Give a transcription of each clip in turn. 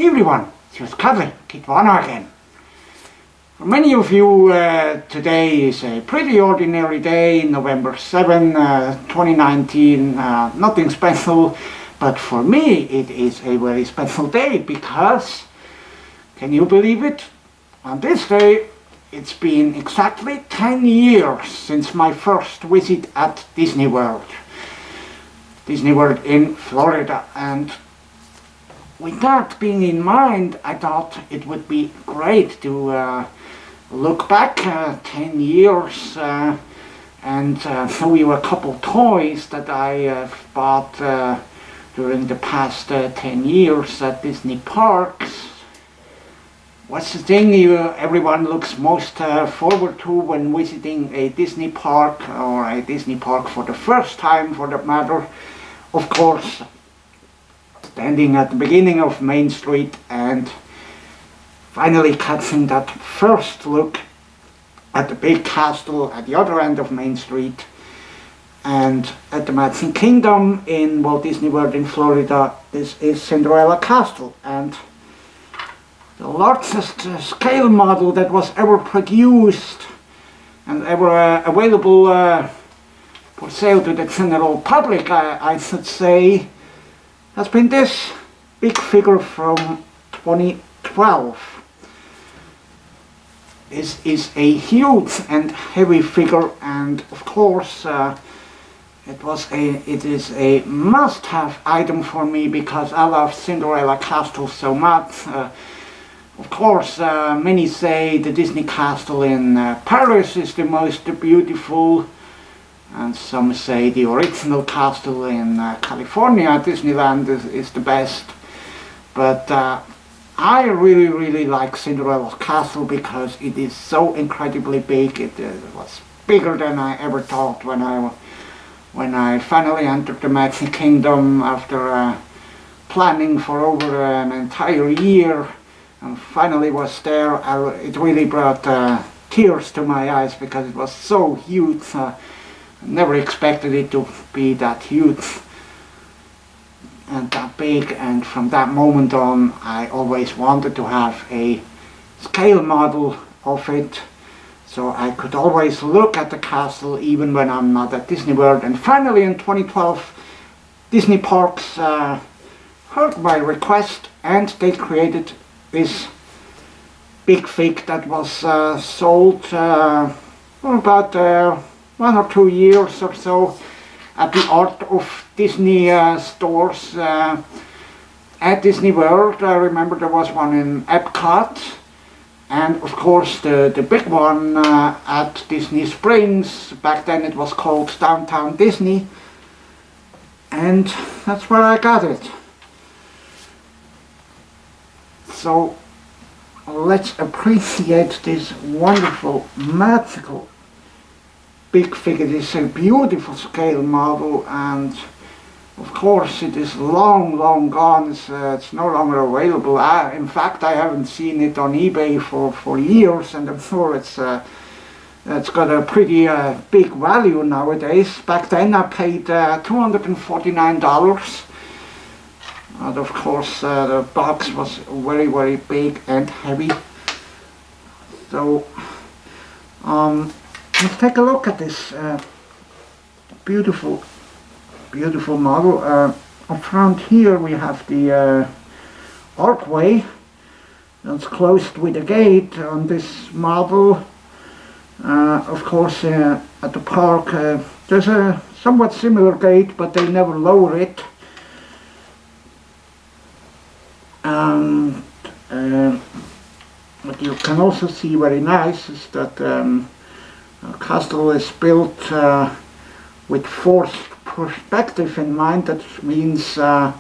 Hey everyone, it's your cuddly Kitwana again. For many of you, today is a pretty ordinary day, November 7, 2019, nothing special, but for me it is a very special day because, can you believe it? On this day, it's been exactly 10 years since my first visit at Disney World. Disney World in Florida, and with that being in mind, I thought it would be great to look back 10 years and show you a couple toys that I bought during the past 10 years at Disney parks. What's the thing everyone looks most forward to when visiting a Disney park, or a Disney park for the first time for that matter? Of course, standing at the beginning of Main Street and finally catching that first look at the big castle at the other end of Main Street, and at the Magic Kingdom in Walt Disney World in Florida. This is Cinderella Castle, and the largest scale model that was ever produced and ever available for sale to the general public, I should say, has been this big figure from 2012. This is a huge and heavy figure, and of course it is a must-have item for me because I love Cinderella Castle so much. Of course, many say the Disney Castle in Paris is the most beautiful, and some say the original castle in California, Disneyland, is the best. But I really like Cinderella's castle because it is so incredibly big. It was bigger than I ever thought when I finally entered the Magic Kingdom after planning for over an entire year, and finally was there. It really brought tears to my eyes because it was so huge. Never expected it to be that huge and that big, and from that moment on I always wanted to have a scale model of it so I could always look at the castle even when I'm not at Disney World. And finally in 2012 Disney Parks heard my request and they created this big fig that was sold for about 1 or 2 years or so at the Art of Disney stores at Disney World. I remember there was one in Epcot, and of course the big one at Disney Springs. Back then it was called Downtown Disney, and that's where I got it. So let's appreciate this wonderful, magical big figure. It is a beautiful scale model, and of course it is long gone. It's no longer available. In fact, I haven't seen it on eBay for years, and I'm sure it's got a pretty big value nowadays. Back then I paid $249, and of course the box was very big and heavy. So let's take a look at this beautiful model. Up front here we have the archway that's closed with a gate on this model. Of course at the park there's a somewhat similar gate, but they never lower it. And what you can also see very nice is that castle is built with forced perspective in mind. That means the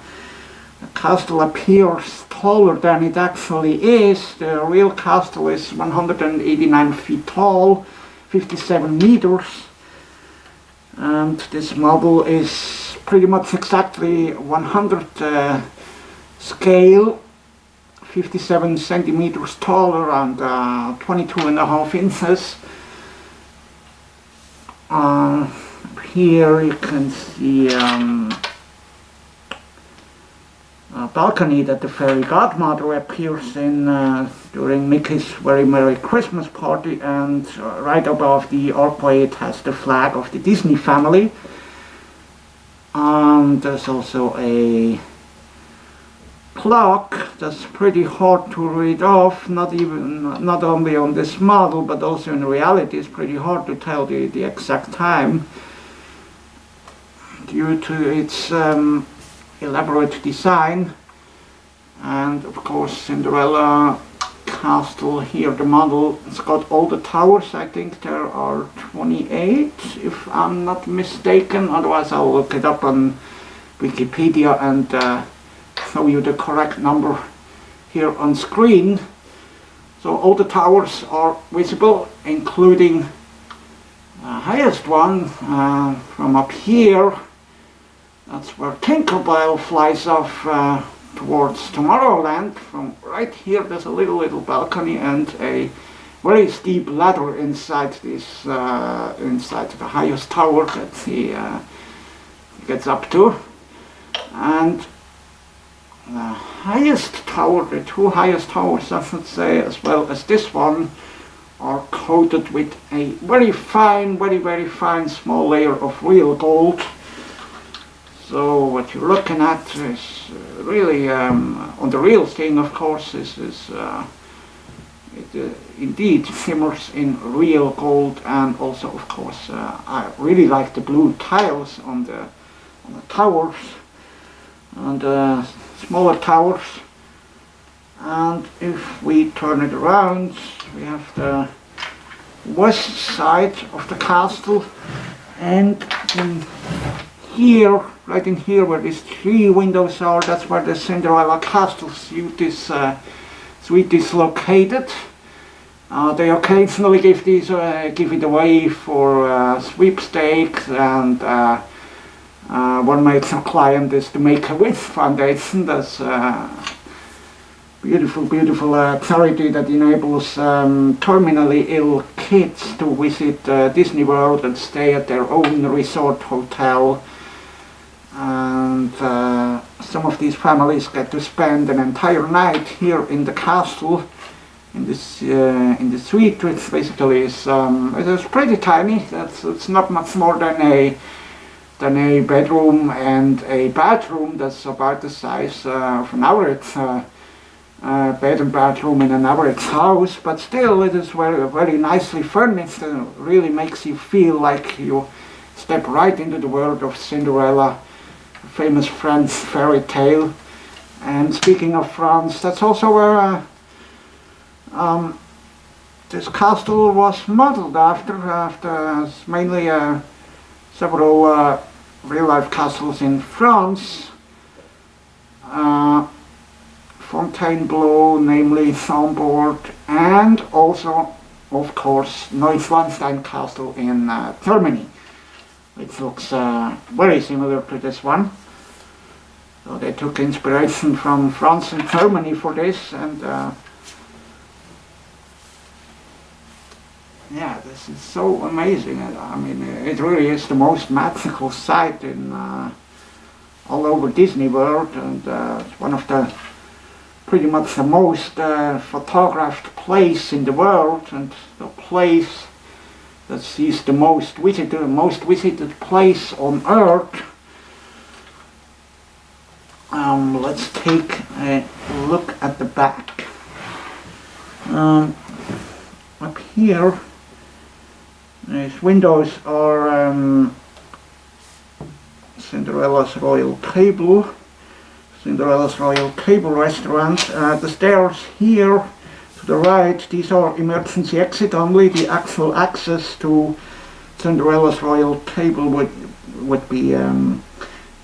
castle appears taller than it actually is. The real castle is 189 feet tall, 57 meters, and this model is pretty much exactly 100 scale, 57 centimeters taller and 22.5 inches. Here you can see balcony that the fairy godmother appears in during Mickey's Very Merry Christmas Party, and right above the archway it has the flag of the Disney family. There's also a clock that's pretty hard to read off, not only on this model but also in reality. It's pretty hard to tell the exact time due to its elaborate design. And of course Cinderella Castle here, the model, it's got all the towers. I think there are 28 if I'm not mistaken, otherwise I'll look it up on Wikipedia and show you the correct number here on screen. So all the towers are visible, including the highest one from up here. That's where Tinkerbell flies off towards Tomorrowland. From right here there's a little balcony and a very steep ladder inside this inside the highest tower that he gets up to. And the highest tower, the two highest towers I should say, as well as this one, are coated with a very fine, very fine small layer of real gold. So what you're looking at is really, on the real thing of course, it indeed shimmers in real gold. And also of course I really like the blue tiles on the towers and smaller towers. And if we turn it around, we have the west side of the castle, and here, right in here where these three windows are, that's where the Cinderella Castle suite is located. They occasionally give it away for sweepstakes, and one major client is the Make-A-Wish Foundation. That's beautiful charity that enables terminally ill kids to visit Disney World and stay at their own resort hotel. And some of these families get to spend an entire night here in the castle, in the suite, which basically is it is pretty tiny. It's not much more than a bedroom and a bathroom. That's about the size of an average bed and bathroom in an average house, but still it is very nicely furnished and really makes you feel like you step right into the world of Cinderella, a famous French fairy tale. And speaking of France, that's also where this castle was modeled after mainly several real-life castles in France. Fontainebleau, namely Chambord, and also, of course, Neuschwanstein Castle in Germany, which looks very similar to this one. So they took inspiration from France and Germany for this, and yeah, this is so amazing. I mean, it really is the most magical sight in all over Disney World, and it's one of the pretty much the most photographed place in the world, and the place that sees the most visited place on Earth. Let's take a look at the back. Up here, these windows are Cinderella's Royal Table restaurant. The stairs here to the right, these are emergency exit only. The actual access to Cinderella's Royal Table would be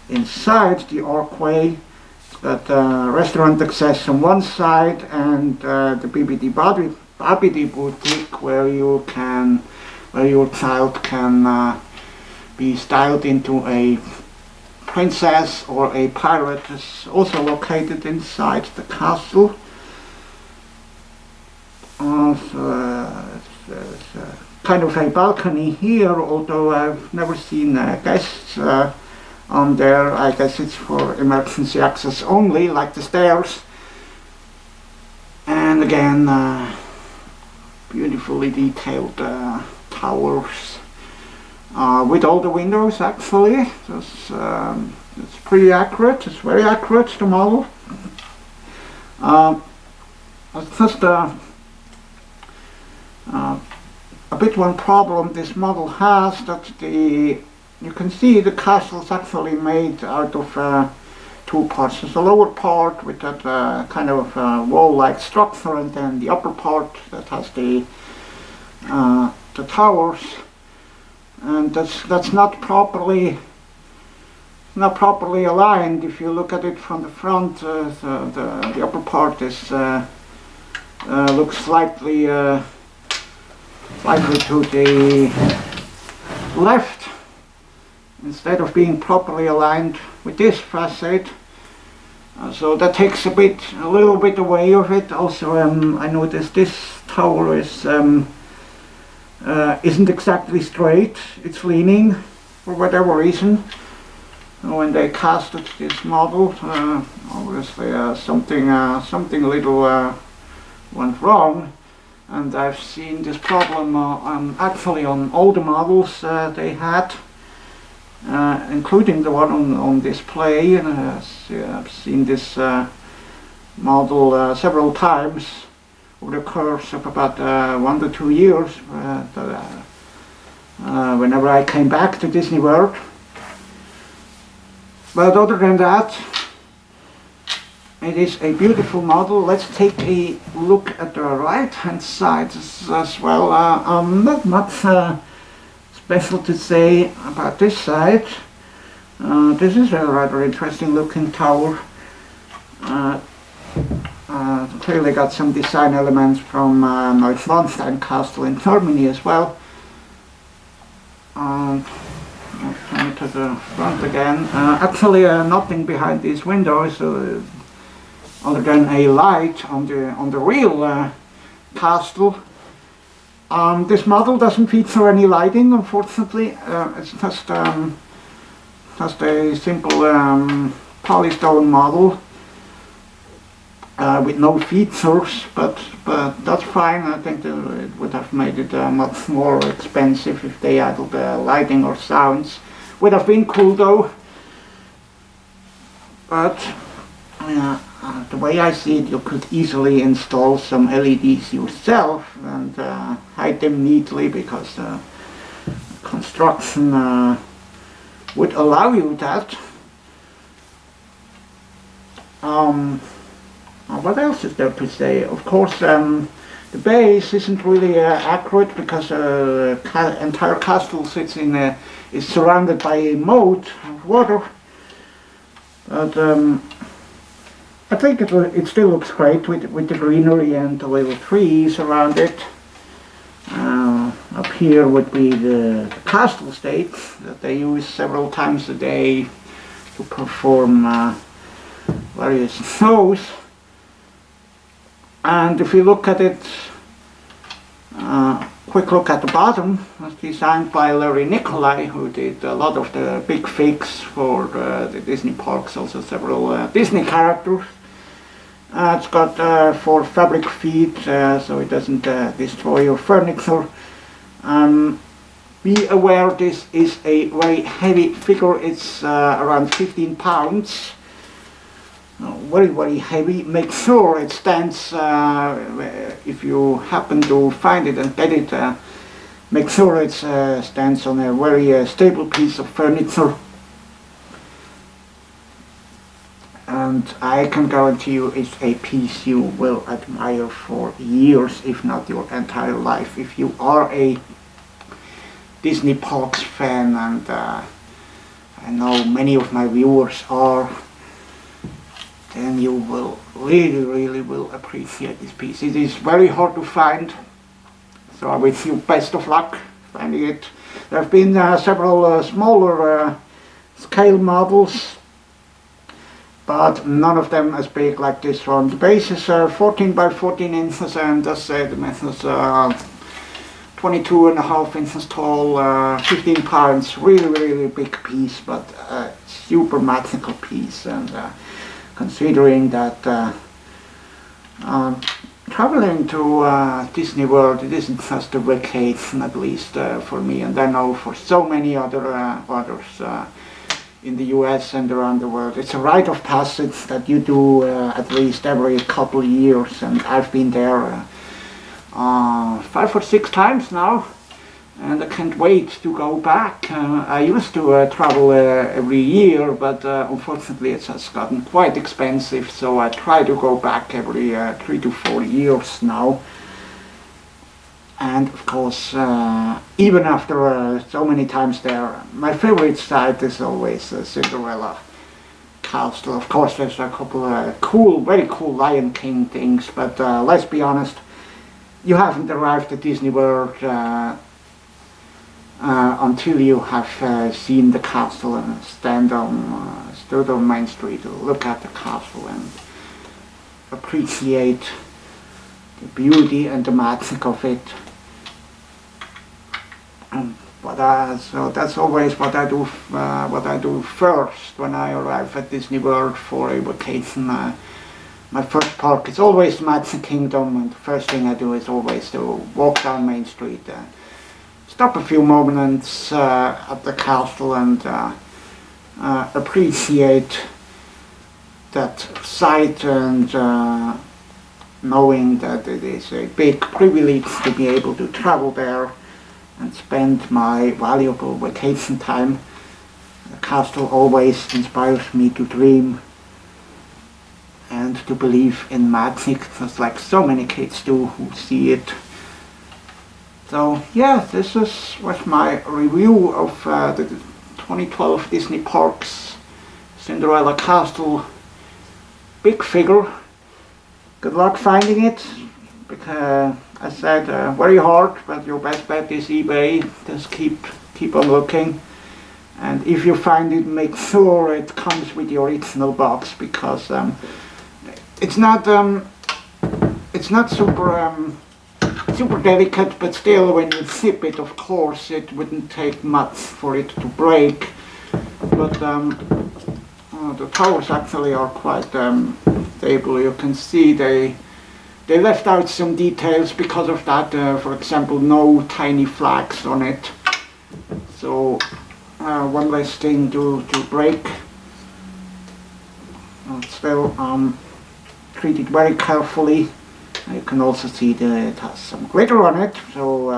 inside the archway. It's got restaurant access on one side, and the BBD boutique where your child can be styled into a princess or a pirate, is also located inside the castle. There's kind of a balcony here, although I've never seen guests on there. I guess it's for emergency access only, like the stairs. And again, beautifully detailed towers with all the windows actually. It's pretty accurate, it's very accurate, the model. It's just a bit one problem this model has, that you can see the castle is actually made out of two parts. There's a lower part with that kind of wall-like structure, and then the upper part that has the towers, and that's not properly aligned. If you look at it from the front, the upper part is looks slightly to the left, instead of being properly aligned with this facade. So that takes a little bit away of it. Also, I noticed this tower isn't exactly straight. It's leaning for whatever reason. When they casted this model, obviously something a little went wrong, and I've seen this problem actually on all the models they had, including the one on display. And I've seen this model several times over the course of about 1 to 2 years, whenever I came back to Disney World. But other than that, it is a beautiful model. Let's take a look at the right hand side as well. Not much special to say about this side. This is a rather interesting looking tower. Clearly got some design elements from Neuschwanstein Castle in Germany as well. Turn to the front again. Actually, nothing behind these windows other than a light on the real castle. This model doesn't feature any lighting, unfortunately. It's just a simple polystone model with no features, but that's fine. I think it would have made it much more expensive if they added lighting or sounds. Would have been cool though. But the way I see it, you could easily install some LEDs yourself and hide them neatly, because construction would allow you that. What else is there to say? Of course, the base isn't really accurate, because the entire castle is surrounded by a moat of water. But I think it still looks great with the greenery and the little trees around it. Up here would be the castle stage that they use several times a day to perform various shows. And if you look at it, quick look at the bottom, it's designed by Larry Nicolai, who did a lot of the big figs for the Disney parks, also several Disney characters. It's got 4 fabric feet, so it doesn't destroy your furniture. Be aware this is a very heavy figure. It's around 15 pounds. Very heavy. Make sure it stands, if you happen to find it and get it, make sure it stands on a very stable piece of furniture. And I can guarantee you it's a piece you will admire for years, if not your entire life. If you are a Disney Parks fan, and I know many of my viewers are, then you will really will appreciate this piece. It is very hard to find, so I wish you best of luck finding it. There have been several smaller scale models, but none of them as big like this one. The base is 14 by 14 inches, and as the methods 22.5 inches tall, 15 pounds, really big piece, but super magical piece. And considering that traveling to Disney World, it isn't just a vacation, at least for me, and I know for so many others in the US and around the world. It's a rite of passage that you do at least every couple of years, and I've been there 5 or 6 times now, and I can't wait to go back. I used to travel every year, but unfortunately it has gotten quite expensive, so I try to go back every 3 to 4 years now. And of course, even after so many times there, my favorite site is always Cinderella Castle. Of course, there's a couple of very cool Lion King things, but let's be honest, you haven't arrived at Disney World until you have seen the castle and stood on Main Street to look at the castle and appreciate the beauty and the magic of it. So that's always what I do first when I arrive at Disney World for a vacation. My first park is always Magic Kingdom, and the first thing I do is always to walk down Main Street, stop a few moments at the castle, and appreciate that sight, and knowing that it is a big privilege to be able to travel there and spend my valuable vacation time. The castle always inspires me to dream and to believe in magic, just like so many kids do who see it. So yeah, this was my review of the 2012 Disney Parks Cinderella Castle. Big figure. Good luck finding it, because I said very hard, but your best bet is eBay. Just keep on looking, and if you find it, make sure it comes with the original box, because it's not super delicate, but still, when you zip it, of course, it wouldn't take much for it to break. But the towers actually are quite stable. You can see they left out some details because of that. For example, no tiny flags on it. So one less thing to break. Still treated very carefully. You can also see that it has some glitter on it, so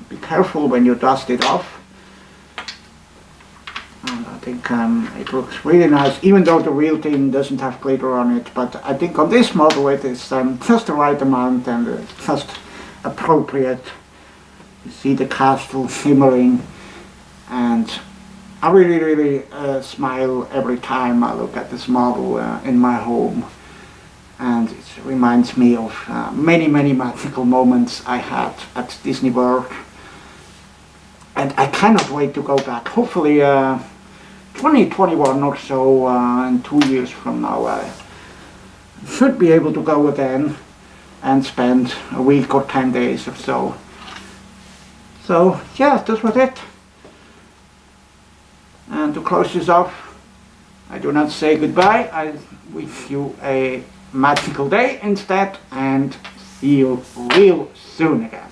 be careful when you dust it off. And I think it looks really nice, even though the real thing doesn't have glitter on it. But I think on this model it is just the right amount, and it's just appropriate. You see the castle shimmering, and I really smile every time I look at this model in my home. And it reminds me of many magical moments I had at Disney World. And I cannot wait to go back. Hopefully 2021 or so, in 2 years from now, I should be able to go again and spend a week or 10 days or so. So yeah, this was it. And to close this off, I do not say goodbye. I wish you a magical day instead, and see you real soon again.